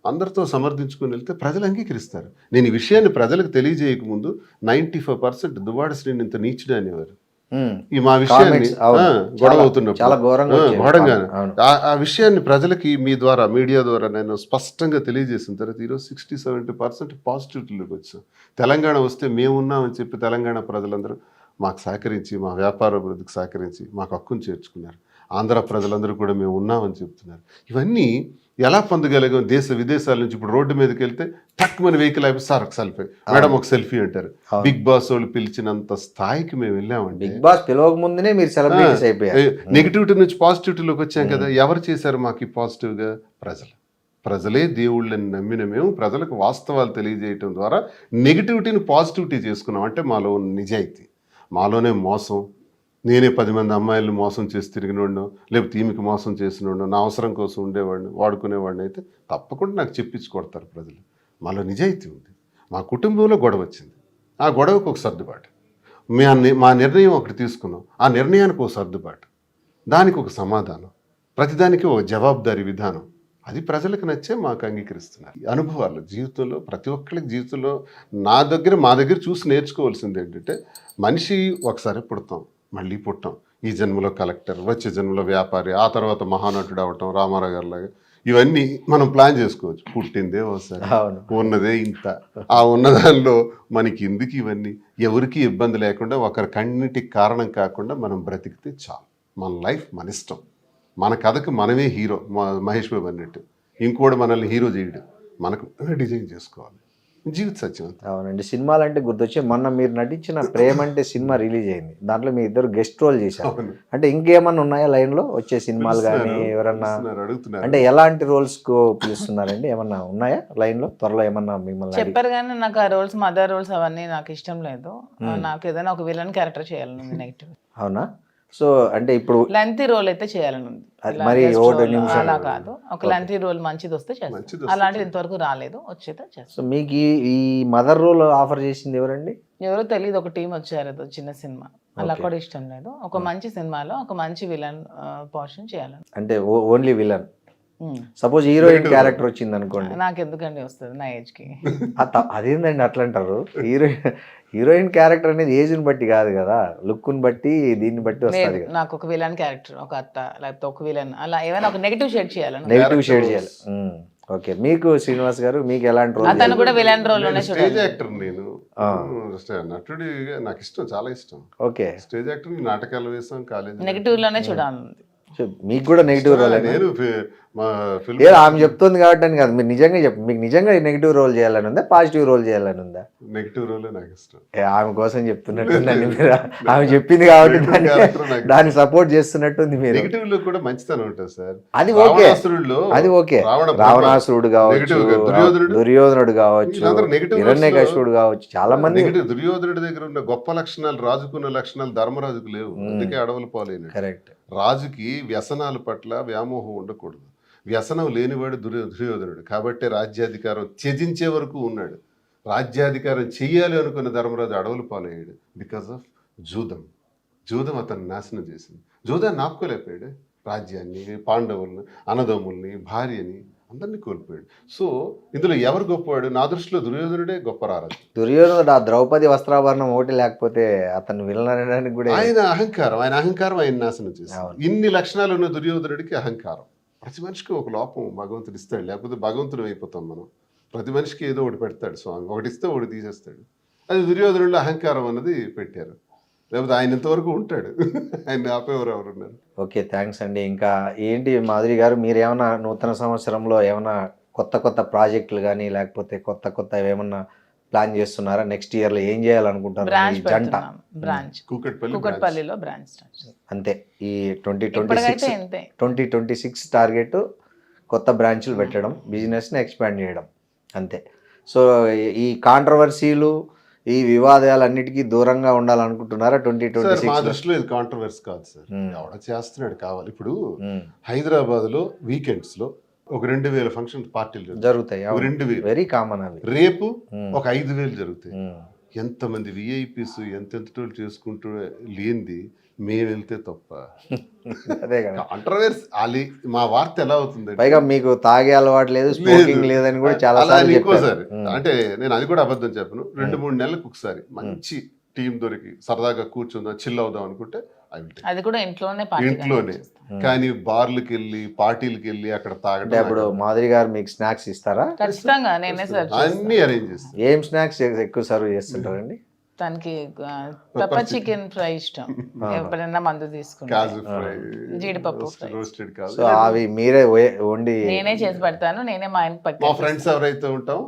అందరితో సమర్థించుకొని వెళ్తే ప్రజలు అంగీకరిస్తారు. నేను ఈ విషయాన్ని ప్రజలకు తెలియజేయకముందు 95% దువ్వాడ శ్రీని ఇంత నీచుడు అనేవారు. ఈ మా విషయాన్ని గొడవ అవుతున్నప్పుడు ఘోరంగా ఆ విషయాన్ని ప్రజలకి మీ ద్వారా, మీడియా ద్వారా నేను స్పష్టంగా తెలియజేసిన తర్వాత ఈరోజు 60-70% పాజిటివిటీలోకి వచ్చాం. తెలంగాణ వస్తే మేమున్నామని చెప్పి తెలంగాణ ప్రజలందరూ మాకు సహకరించి, మా వ్యాపార అభివృద్ధికి సహకరించి మాకు హక్కును చేర్చుకున్నారు. ఆంధ్ర ప్రజలందరూ కూడా మేము ఉన్నామని చెప్తున్నారు. ఇవన్నీ ఎలా పొందగలిగాం? దేశ విదేశాల నుంచి ఇప్పుడు రోడ్డు మీదకి వెళ్తే టక్ మన వెహికల్ అయిపోయి సార్ ఒక సెల్ఫీ, మేడం ఒక సెల్ఫీ అంటారు. బిగ్ బాస్ వాళ్ళు పిలిచినంత స్థాయికి మేము వెళ్ళామండి. బిగ్ బాస్ పిలవక ముందునే మీరు సెలబ్రిటీస్ అయిపోయారు. నెగిటివిటీ నుంచి పాజిటివిటీలోకి వచ్చాం కదా. ఎవరు చేశారు మాకు పాజిటివ్గా? ప్రజలే దేవుళ్ళని నమ్మిన మేము ప్రజలకు వాస్తవాలు తెలియజేయటం ద్వారా నెగిటివిటీని పాజిటివిటీ చేసుకున్నాం. అంటే మాలో ఉన్న నిజాయితీ, మాలోనే మోసం, నేనే 10 మంది అమ్మాయిలను మోసం చేసి తిరిగినోడినో, లేకపోతే ఈమెకి మోసం చేసినోడినో, నా అవసరం కోసం ఉండేవాడిని, వాడుకునేవాడిని అయితే తప్పకుండా నాకు చెప్పించి కొడతారు ప్రజలు. మాలో నిజాయితీ ఉంది. మా కుటుంబంలో గొడవ వచ్చింది, ఆ గొడవకు ఒక సర్దుబాటు, మా నిర్ణయం ఒకటి తీసుకున్నాం, ఆ నిర్ణయానికి ఒక సర్దుబాటు, దానికి ఒక సమాధానం, ప్రతిదానికి ఒక జవాబుదారీ విధానం, అది ప్రజలకు నచ్చే మాకు అంగీకరిస్తున్నారు. అనుభవాలు జీవితంలో ప్రతి ఒక్కరికి జీవితంలో మా దగ్గర చూసి నేర్చుకోవాల్సింది ఏంటంటే, మనిషి ఒకసారి పుడతాం, మళ్ళీ పుట్టాం. ఈ జన్మలో కలెక్టర్, వచ్చే జన్మలో వ్యాపారి, ఆ తర్వాత మహానటుడు అవటం రామారావు గారి లాగా, ఇవన్నీ మనం ప్లాన్ చేసుకోవచ్చు. పుట్టిందే ఒకసారి, ఉన్నదే ఇంత, ఆ ఉన్నదానిలో మనకి ఎందుకు ఇవన్నీ? ఎవరికి ఇబ్బంది లేకుండా, ఒకరి కన్నిటికి కారణం కాకుండా మనం బ్రతికితే చాలు. మన లైఫ్ మన ఇష్టం. మన కథకు మనమే హీరో, మహేష్ బాబు అన్నట్టు. ఇంకోటి మనల్ని హీరో చేయడు, మనకు డిజైన్ చేసుకోవాలి. జీవిత సత్యం అంతే. అవునండి. సినిమాలు అంటే గుర్తొచ్చి మొన్న మీరు నటించిన ప్రేమ అంటే సినిమా రిలీజ్ అయింది. దాంట్లో మీ ఇద్దరు గెస్ట్ రోల్ చేశారు. అవును. అంటే ఇంకేమన్నా ఉన్నాయా లైన్లో వచ్చే సినిమాలు కానీ ఎవరన్నా? అడుగుతున్నారు. అంటే ఎలాంటి రోల్స్ కు పిలుస్తున్నారండి? ఏమన్నా ఉన్నాయా లైన్లో? త్వరలో ఏమన్నా మిమ్మల్ని చెప్పారు కానీ నాకు ఆ రోల్స్, మదర్ రోల్స్ అవన్నీ నాకు ఇష్టం లేదు. నాకు ఏదైనా ఒక విలన్ క్యారెక్టర్ చేయాలని ఉంది, నెగిటివ్. అవునా? సో అంటే ఇప్పుడు లెంతీ రోల్ అయితే చేయాలని ఉంది. అది ఇలా మరి guest ఒకటి role నిమిషం. అలా కాదు, ఒక లెంతీ రోల్ మంచిది వస్తే చేస్తాను. మంచిది అలాంటిది ఇంతవరకు రాలేదు, వచ్చేదే చేస్తాను. సో మీకు ఈ మదర్ రోల్ ఆఫర్ చేసింది ఎవరండి? ఎవరో తెలియదు, ఒక టీం వచ్చారు, ఏదో చిన్న సినిమా. అలా కూడా ఇష్టం లేదు. ఒక మంచి సినిమాలో ఒక మంచి విలన్ పోర్షన్ చేయాలని. అంటే only villain. Suppose heroine character వచ్చింది అనుకోండి, నాకు ఎందుకండి వస్తుంది నా ఏజ్ కి. అదేందండి అట్లా అంటారు? హీరోయిన్ క్యారెక్టర్ అనేది ఏజ్ని బట్టి కాదు కదా, లుక్ని బట్టి దీన్ని బట్టి వస్తుంది కదా. నాకు ఒక విలన్ క్యారెక్టర్, ఒక అత్త లేకపోతే ఒక విలన్, అలా ఏమైనా ఒక నెగిటివ్ షేడ్ చేయాలని. నెగిటివ్ షేడ్ చేయాలి. ఓకే. మీకు శ్రీనివాస్ గారు మీకు ఎలాంటి రోల్? అతను కూడా విలన్ రోల్ లోనే స్టేజ్ చూడాలి. యాక్టర్ నేను. నటుడి నాకు ఇష్టం, చాలా ఇష్టం. ఓకే. స్టేజ్ యాక్టర్, నాటకాలు వేసాం కాలేజ్. నెగిటివ్ లోనే చూడాలి. సో మీకు కూడా నెగిటివ్ రోల్? నేను మా ఫిల్మ్ ఏదో ఆమె చెప్తుంది కాబట్టి అని కాదు, మీరు నిజంగా మీకు నిజంగా నెగిటివ్ రోల్ చేయాలని ఉందా, పాజిటివ్ రోల్ చేయాలని ఉందా? నెగిటివ్ రోలే నాకు ఇష్టం. ఆమె కోసం చెప్తున్నట్టుందండి మీరు. ఆమె చెప్పింది కాబట్టి దాన్ని సపోర్ట్ చేస్తున్నట్టుంది మీరు. నెగిటివ్ లో కూడా మంచితనం ఉంటుంది సార్. అది ఓకే, అది ఓకే. రావణాసురుడు కావచ్చు, దుర్యోధనుడు కావచ్చు, హిరణ్యకశిపుడు కావచ్చు, చాలా మంది. నెగిటివ్ దుర్యోధనుడి దగ్గర ఉన్న గొప్ప లక్షణాలు, రాజుకున్న లక్షణాలు ధర్మరాజుకు లేవు, అందుకే అడవులు పాలైన. కరెక్ట్. రాజుకి వ్యసనాల పట్ల వ్యామోహం ఉండకూడదు. వ్యసనం లేనివాడు దుర్యోధనుడు, కాబట్టి రాజ్యాధికారం త్యజించే వరకు ఉన్నాడు. రాజ్యాధికారం చెయ్యాలి అనుకున్న ధర్మరాజు అడవులు పాలయ్యాడు బికాస్ ఆఫ్ జూదం. జూదం అతను నాశనం చేసింది. జూదాన్ని ఆపుకోలేకపోయాడు. రాజ్యాన్ని, పాండవుల్ని, అన్నదమ్ముల్ని, భార్యని అందరినీ కోల్పోయాడు. సో ఇందులో ఎవరు గొప్పవాడు? నా దృష్టిలో దుర్యోధనుడే గొప్ప రారాజు. దుర్యోధనుడు ఆ ద్రౌపది వస్త్రాభరణం ఒకటి లేకపోతే అతను విలనడానికి కూడా ఆయన అహంకారం ఆయన నాశనం చేశాడు. ఇన్ని లక్షణాలు ఉన్న దుర్యోధనుడికి అహంకారం. ప్రతి మనిషికి ఒక లోపం భగవంతుడు ఇస్తాడు, లేకపోతే భగవంతుడు అయిపోతాం మనం. ప్రతి మనిషికి ఏదో ఒకటి పెడతాడు స్వామి, ఒకటి ఇస్తే ఒకటి తీసేస్తాడు. అది దుర్యోధనుడిలో అహంకారం అన్నది పెట్టారు, లేకపోతే ఆయన ఇంతవరకు ఉంటాడు. ఆయన ఆపేవారు ఎవరున్నారు? ఓకే, థ్యాంక్స్ అండి. ఇంకా ఏంటి మాధురి గారు, మీరు ఏమైనా నూతన సంవత్సరంలో ఏమైనా కొత్త ప్రాజెక్టులు కానీ లేకపోతే కొత్త ఏమన్నా ప్లాన్ చేస్తున్నారా? నెక్స్ట్ ఇయర్ లో ఏం చేయాలనుకుంటున్నారు జంట? బ్రాంచ్ కూకట్పల్లిలో బ్రాంచ్. అంతే. ఈ 2026 టార్గెట్ కొత్త బ్రాంచ్లు పెట్టడం, బిజినెస్ని ఎక్స్పాండ్ చేయడం, అంతే. సో ఈ కాంట్రవర్సీలు, ఈ వివాదాలన్నిటికీ దూరంగా ఉండాలనుకుంటున్నారా 2026? మా దృష్టిలో ఇది కాంట్రవర్సీ కాదు సార్, ఎవడ చేస్తున్నాడు కావాలి. ఇప్పుడు హైదరాబాద్ లో వీకెండ్స్ లో ఒక 2000 ఫంక్షన్ పార్టీలు జరుగుతాయి. 2000 వెరీ కామన్ అవి. రేపు ఒక 5000 జరుగుతాయి. ఎంతమంది విఐపీస్ ఎంతెంతటోళ్ళు చేసుకుంటూ లేనిది మేము వెళ్తే తప్ప. అదే కదా కాంట్రవర్సీ. మా వార్త ఎలా అవుతుంది? పైగా మీకు తాగే అలవాటు లేదు, స్మోకింగ్ లేదని కూడా చాలా సార్లు ఇంకోసారి. అంటే నేను అది కూడా అబద్ధం చెప్పను. 2-3 నెలలకు ఒకసారి మంచి టీం దొరికి సరదాగా కూర్చుందాం, చిల్ అవుదాం అనుకుంటే అది కూడా ఇంట్లోనే. కానీ బార్లకు వెళ్ళి పార్టీలకు వెళ్ళి అక్కడ తాగడం. ఇప్పుడు మాధురి గారు మీకు స్నాక్స్ ఇస్తారా? ఖచ్చితంగా నేనే సర్వ్ అన్ని అరేంజ్ చేస్తాను. ఏం స్నాక్స్ ఎక్కువ సర్వ్ చేస్తుంటారండి? తనకి పెప్పర్ చికెన్ ఫ్రై ఇష్టం, ఎప్పుడైనా మందు తీసుకుంటా. కాజు ఫ్రై, జీడిపప్పు ఫ్రై, రోస్టెడ్ కాజు. సో అవి మీరే వండి నేనే చేసి పెడతాను. నేనే మా ఆయనకి పట్టి. మా ఫ్రెండ్స్ ఎవరైతే ఉంటాం,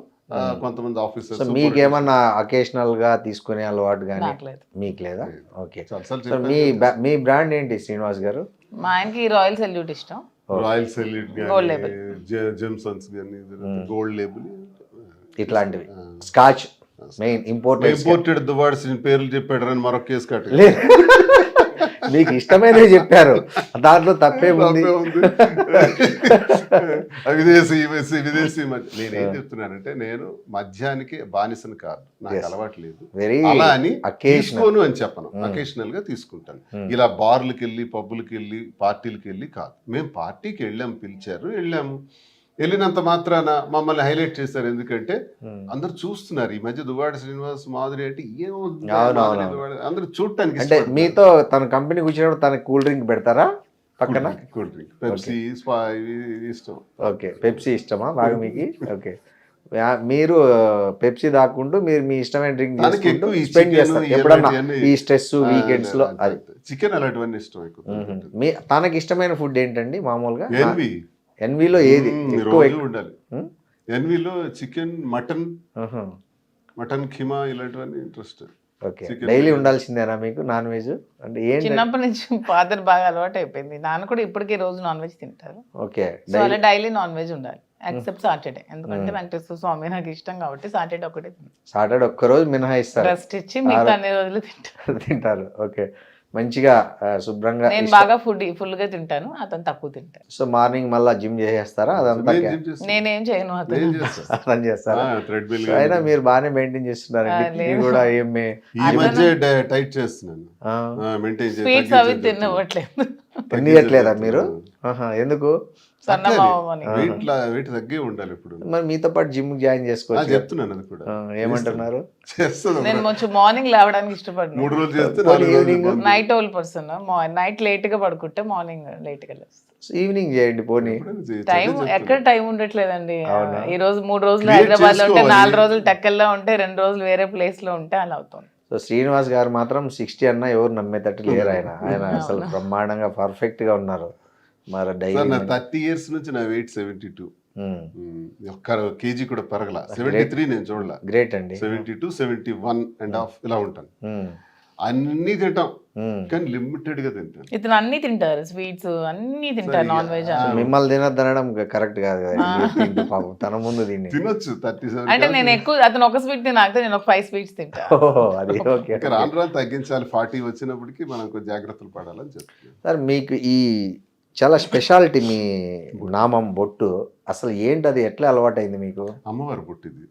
కొంతమంది ఆఫీసర్స్. సో మీకేమన్నా అకేషనల్ గా తీసుకునే అలవాటు కానీ మీకు లేదా? ఓకే. సో మీ బ్రాండ్ ఏంటి శ్రీనివాస్ గారు? మా ఆయనకి రాయల్ సెల్యూట్ ఇష్టం. రాయల్ సెల్యూట్ గోల్డ్ కానీ, జెమ్సన్స్ కానీ, గోల్డ్ లేబుల్ ఇట్లాంటివి. స్కాచ్ మెయిన్ ఇంపోర్టెడ్ దువాడ్స్ పేర్లు చెప్పాడు అని మరొక కేసు కట్ట. మీకు ఇష్టమైనవి చెప్పారు, దాంట్లో తప్పేముంది? విదేశీ నేనేం చెప్తున్నానంటే, నేను మద్యానికి బానిసను కాదు, నాకు అలవాటు లేదు. అలా అని తీసుకోను అని చెప్పను, అకేషనల్ గా తీసుకుంటాను. ఇలా బార్లకు వెళ్ళి, పబ్బులకి వెళ్ళి, పార్టీలకు వెళ్ళి కాదు. మేము పార్టీకి వెళ్ళాము, పిలిచారు, వెళ్ళాము. వెళ్ళినంత మాత్రాన మమ్మల్ని హైలైట్ చేశారు. ఎందుకంటే అందరు చూస్తున్నారు ఈ మధ్య దువ్వాడ శ్రీనివాస్, మాధురి అంటే అందరూ చూడటానికి. అంటే మీతో తన కంపెనీ కూర్చున్నప్పుడు తన కూల్ డ్రింక్ పెడతారా పక్కన? కూల్ డ్రింక్, పెప్సీ ఇష్టం. ఓకే, పెప్సీ ఇష్టమా బాగా మీకు? ఓకే. మీరు పెప్సీ దాక్కుంటూ మీరు మీ ఇష్టమైన డ్రింక్ తనకి ఎక్కువ ఈ స్పెండ్ chicken, చేస్తారు ఈ ఎప్పుడన్నా అలాంటివన్నీ- ఈ స్ట్రెస్ వీకెండ్స్ లో అది చికెన్ అలాంటివన్నీ ఇష్టం ఎక్కువ. మీ తనకి ఇష్టమైన ఫుడ్ ఏంటండి మామూలుగా ఎన్వి ఎన్విలో ఏది ఎక్కువ రోజు ఉండాలి. ఎన్విలో చికెన్, మటన్ ఖీమా ఇలాంటివన్నీ ఇంట్రెస్ట్. ఓకే డైలీ ఉండాల్సిందేనా మీకు నాన్ వెజ్ అంటే ఏంటి చిన్నప్పటి నుంచి ఫాదర్ బాగా అలవాటు అయిపోయింది. నాన్న కూడా ఇప్పటికీ రోజు నాన్ వెజ్ తింటారు. ఓకే సో అలా డైలీ నాన్ వెజ్ ఉండాలి ఎక్సెప్ట్ సాటర్డే, ఎందుకంటే వెంకటేశ్వర స్వామి నాకు ఇష్టం కాబట్టి సాటర్డే ఒకటే సాటర్డే ఒక్కరోజు మినహాయిస్తారు రెస్ట్ ఇచ్చి మిగతా అన్ని రోజులు తింటారు. తింటారు ఓకే మంచిగా శుభ్రంగా నేను బాగా ఫుల్ గా తింటాను, అతను తక్కువ తింటారు. సో మార్నింగ్ మళ్ళీ జిమ్ చేసేస్తారా అదంతా నేనేం చేయను, అతను ఏం చేస్తా అతను చేస్తారా థ్రెడ్ బిల్. సో అయినా మీరు బాగానే మెయింటైన్ చేస్తున్నారండి కిడ్నీ కూడా ఏమే ఈ మధ్య టైట్ చేస్తున్నాను, మెయింటైన్ స్వీట్స్ అవి తినవట్లేదు. తినట్లేదా మీరు ఎందుకు సన్నమావని వెయిట్ తగ్గే ఉండాలి ఇప్పుడు. మరి మీతో పాటు జిమ్ జాయిన్ చేసుకోవచ్చు చెప్తున్నాను అది కూడా. ఏమంటున్నారు చేస్తాను నేను కొంచెం మార్నింగ్ లేవడానికి ఇష్టపడను. 3 రోజులు చేస్తే 4 ఈవినింగ్ రోజులు night owl person, night late గా పడుకుంటే మార్నింగ్ లేట్ గా లేస్తాను. ఈవినింగ్ చేయండి పోనీ టైం ఎక్కడ టైం ఉండట్లేదండి. ఈ రోజు 3 రోజులు హైదరాబాద్ లో ఉంటే 4 రోజులు టెక్కల్లో ఉంటే 2 రోజులు వేరే ప్లేస్ లో ఉంటే అలా అవుతుంది. సో శ్రీనివాస్ గారు మాత్రం 60 అన్నా ఎవరు నమ్మేటట్టు లేరు. ఆయన అసలు బ్రహ్మాండంగా పర్ఫెక్ట్ గా ఉన్నారు. మరి డైలీ నా 30 years నుంచి నా వెయిట్ 72. ఒక్క కేజీ కూడా పెరగల. 73 నేను చూడలా. గ్రేట్ అండి. 72, 71.5 ఇలా ఉంటాను. అన్ని తింటాం కానీ లిమిటెడ్ గా తింటాను. ఇతను అన్ని తింటారు, స్వీట్స్ అన్ని తింటారు, నాన్ వెజ్. మిమ్మల్ని తినద్దనడం కరెక్ట్ కాదు కదా. పాపం తన ముందు తిని తినొచ్చు 37. అంటే నేను ఎక్కువ, అతను ఒక స్వీట్ తినాక నేను ఒక 5 స్వీట్స్ తింటా. అది ఓకే. ఇంకా రాను రాను తగ్గించాలి. 40 వచ్చినప్పటికీ మనం కొంచెం జాగ్రత్తలు పడాలని చెప్తున్నాను. సార్ మీకు ఈ చాలా స్పెషాలిటీ మీ నామం బొట్టు అసలు ఏంటి, అది ఎట్లా అలవాటైంది మీకు? అమ్మవారు పుట్టింది.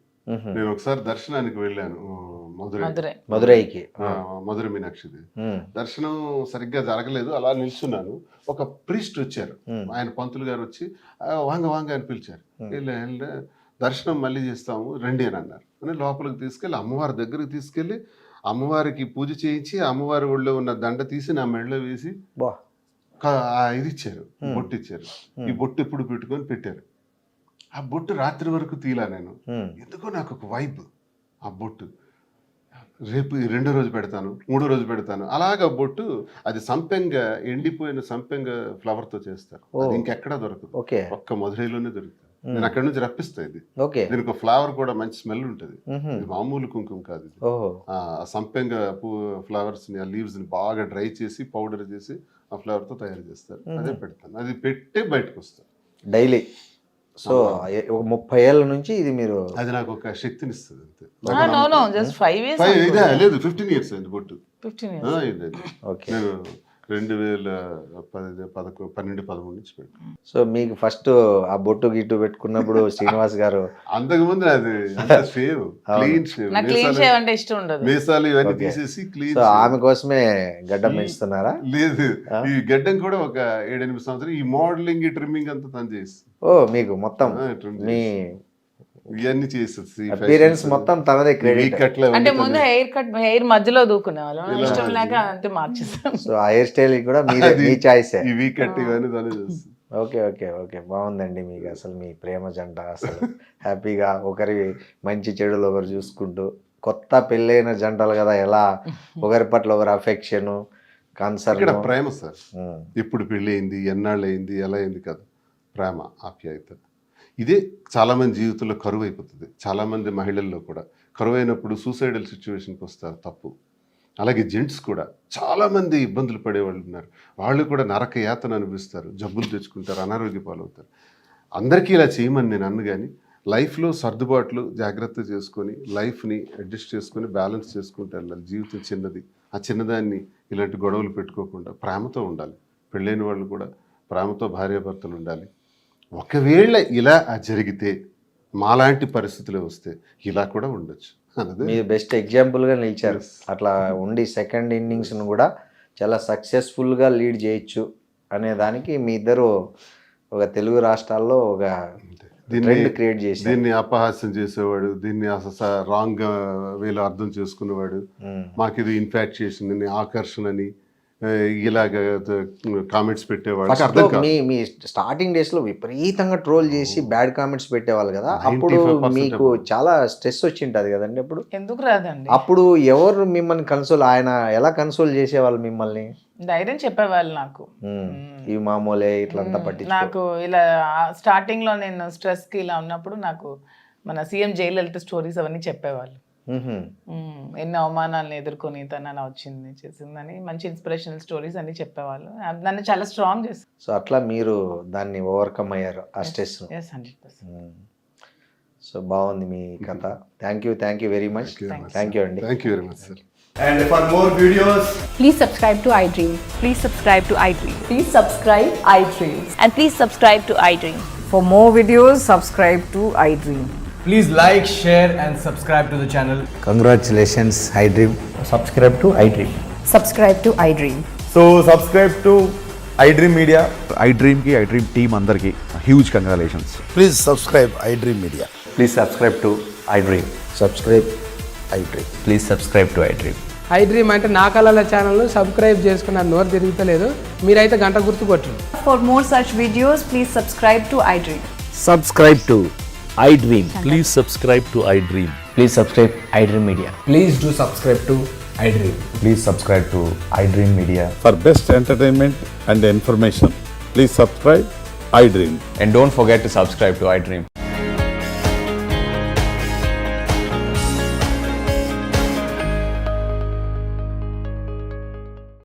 నేను ఒకసారి దర్శనానికి వెళ్ళాను మదురైకి, మధుర మీనాక్షిది. దర్శనం సరిగ్గా జరగలేదు, అలా నిల్చున్నాను. ఒక ప్రీస్ట్ వచ్చారు, ఆయన పంతులు గారు వచ్చి వాంగ వాంగ అని పిలిచారు. వెళ్ళే దర్శనం మళ్ళీ చేస్తాము రండి అని అన్నారు. అని లోపలికి తీసుకెళ్ళి అమ్మవారి దగ్గరికి తీసుకెళ్ళి అమ్మవారికి పూజ చేయించి అమ్మవారి ఒళ్ళో ఉన్న దండ తీసి నా మెడలో వేసి ఇది ఇచ్చారు, బొట్టు ఇచ్చారు. ఈ బొట్టు ఎప్పుడు పెట్టుకొని పెట్టారు. ఆ బొట్టు రాత్రి వరకు తీలా నేను. ఎందుకో నాకు ఒక వైబ్. ఆ బొట్టు రేపు 2వ రోజు పెడతాను, 3వ రోజు పెడతాను. అలాగా బొట్టు అది సంపెంగ, ఎండిపోయిన సంపెంగ ఫ్లవర్ తో చేస్తారు. అది ఇంకెక్కడా దొరకదు, ఒక్క మధురైలోనే దొరుకుతుంది. నేను అక్కడి నుంచి రప్పిస్తా. ఇది దీనికి ఒక ఫ్లవర్ కూడా మంచి స్మెల్ ఉంటుంది. ఇది మామూలు కుంకుమ కాదు. ఇది ఆ సంపెంగ ఫ్లవర్స్ ని, ఆ లీవ్స్ ని బాగా డ్రై చేసి పౌడర్ చేసి ఆ ఫ్లవర్ తో తయారు చేస్తారు. అదే పెడతాను. అది పెట్టి బయటకు వస్తాను డైలీ. సో 30 ఏళ్ళ నుంచి ఇది మీరు, అది నాకు ఒక శక్తిని ఇస్తుంది అంతే. జస్ట్ 5 years లేదు 15 years అయింది బొట్టు. 15 years. నేను 2012-13 నుంచి పెట్టాను. సో మీకు ఫస్ట్ ఆ బొట్టు గిట్టు పెట్టుకున్నప్పుడు శ్రీనివాస్ గారు అంతకు ముందు అది షేవ్, క్లీన్ షేవ్. నాకు క్లీన్ షేవ్ అంటే ఇష్టం ఉండదు. మీసాలు ఇవన్నీ తీసేసి క్లీన్. సో ఆమె కోసమే గడ్డం పెంచుతున్నారా? లేదు, ఈ గడ్డం కూడా ఒక 7-8 సంవత్సరాలు ఈ మోడలింగ్, ఈ ట్రిమ్మింగ్ అంతా తను చేసి. మీకు మొత్తం మీ ఇవన్నీ చేసేసి అపిరెన్స్ మొత్తం తనదే క్రెడిట్. అంటే ముందు హెయిర్ మధ్యలో దూకునే వాళ్ళం, ఇష్టం లేక అంతే మార్చేస్తాం. సో ఆ హెయిర్ స్టైల్ కూడా మీ చాయిస్. ఈ వీ కట్ ఇవన్నీ తనే చేస్తుంది. ఓకే ఓకే ఓకే బాగుందండి. మీకు అసలు మీ ప్రేమ జంట అసలు హ్యాపీగా ఒకరి మంచి చెడులు ఒకరు చూసుకుంటూ, కొత్త పెళ్ళైన జంటలు కదా, ఎలా ఒకరి పట్ల ఒకరి అఫెక్షన్, కన్సర్న్. ఇక్కడ ప్రేమ సార్. ఎప్పుడు పెళ్ళి అయింది, ఎన్నాళ్ళు అయింది, ఎలా అయింది కాదు, ప్రేమ, ఆప్యాయత. ఇదే చాలామంది జీవితంలో కరువు అయిపోతుంది. చాలామంది మహిళల్లో కూడా కరువు అయినప్పుడు సూసైడల్ సిచ్యువేషన్కి వస్తారు, తప్పు. అలాగే జెంట్స్ కూడా చాలామంది ఇబ్బందులు పడేవాళ్ళు ఉన్నారు. వాళ్ళు కూడా నరక యాతన అనిపిస్తారు, జబ్బులు తెచ్చుకుంటారు, అనారోగ్య పాలవుతారు. అందరికీ ఇలా చేయమని నేను అన్ను, కానీ లైఫ్లో సర్దుబాట్లు జాగ్రత్త చేసుకొని లైఫ్ని అడ్జస్ట్ చేసుకొని బ్యాలెన్స్ చేసుకుంటూ వెళ్ళాలి. జీవితం చిన్నది, ఆ చిన్నదాన్ని ఇలాంటి గొడవలు పెట్టుకోకుండా ప్రేమతో ఉండాలి. పెళ్ళైన వాళ్ళు కూడా ప్రేమతో భార్యాభర్తలు ఉండాలి. ఒకవేళ ఇలా జరిగితే, మాలాంటి పరిస్థితులు వస్తే ఇలా కూడా ఉండొచ్చు అన్నది మీరు బెస్ట్ ఎగ్జాంపుల్గా నిలిచారు. అట్లా ఉండి సెకండ్ ఇన్నింగ్స్ను కూడా చాలా సక్సెస్ఫుల్గా లీడ్ చేయొచ్చు అనే దానికి మీ ఇద్దరు ఒక తెలుగు రాష్ట్రాల్లో ఒక ట్రెండ్ క్రియేట్ చేసి, దీన్ని అపహాస్యం చేసేవాడు, దీన్ని అసలు రాంగ్ వేలో అర్థం చేసుకునేవాడు, మాకు ఇది ఇన్ఫాక్చుయేషన్ అని, ఆకర్షణ అని, ఇలాగ కామెంట్స్ పెట్టేవాళ్ళు ఫస్ట్ అర్థం కాదు. మీ స్టార్టింగ్ డేస్ లో విపరీతంగా ట్రోల్ చేసి బ్యాడ్ కామెంట్స్ పెట్టేవాళ్ళు కదా, అప్పుడు 95% మీకు చాలా స్ట్రెస్ వచ్చింటది కదండి అప్పుడు. ఎందుకు రాదండి, అప్పుడు ఎవరు మిమ్మల్ని కన్సోల్, ఆయన ఎలా కన్సోల్ చేసేవాళ్ళు మిమ్మల్ని? ధైర్యం చెప్పేవాళ్ళు నాకు. ఇవి మామూలే ఇట్లంతా పట్టి. నాకు ఇలా స్టార్టింగ్ లో నేను స్ట్రెస్ కి ఇలా ఉన్నప్పుడు నాకు మన సీఎం జయలలిత స్టోరీస్ అవన్నీ చెప్పేవాళ్ళు. ఎన్ని అవమానాలను ఎదుర్కొని తను అలా వచ్చింది చేసిందని మంచి ఇన్స్పిరేషనల్ స్టోరీస్ అన్ని చెప్పేవాళ్ళు. నన్ను చాలా స్ట్రాంగ్ చేసి. సో అట్లా మీరు దాన్ని ఓవర్కమ్ అయ్యారు ఆ స్ట్రెస్. 100%. సో బాగుంది మీ కథ. Thank you very much. Thank you అండి. Thank you very much sir. And for more videos, Please subscribe to iDream. Please subscribe to iDream. Please subscribe iDream. And please subscribe to iDream. For more videos, subscribe to iDream. please like, share, and subscribe to the channel. Congratulations iDream. Subscribe to iDream. Subscribe to iDream. So, subscribe to iDream Media. iDream ki iDream team andarki huge congratulations. Please subscribe iDream Media. Please subscribe to iDream. Subscribe iDream. Please subscribe to iDream. iDream అంటే నా కళల channel subscribe చేసుకున్న నోరు తిరుగుతలేదు, మీరైతే గంట గుర్తు కొట్టండి. For more such videos, please subscribe to iDream. Subscribe to iDream. Please subscribe to iDream. Please subscribe iDream Media. Please do subscribe to iDream. Please subscribe to iDream Media. For best entertainment and information, please subscribe iDream. And don't forget to subscribe to iDream.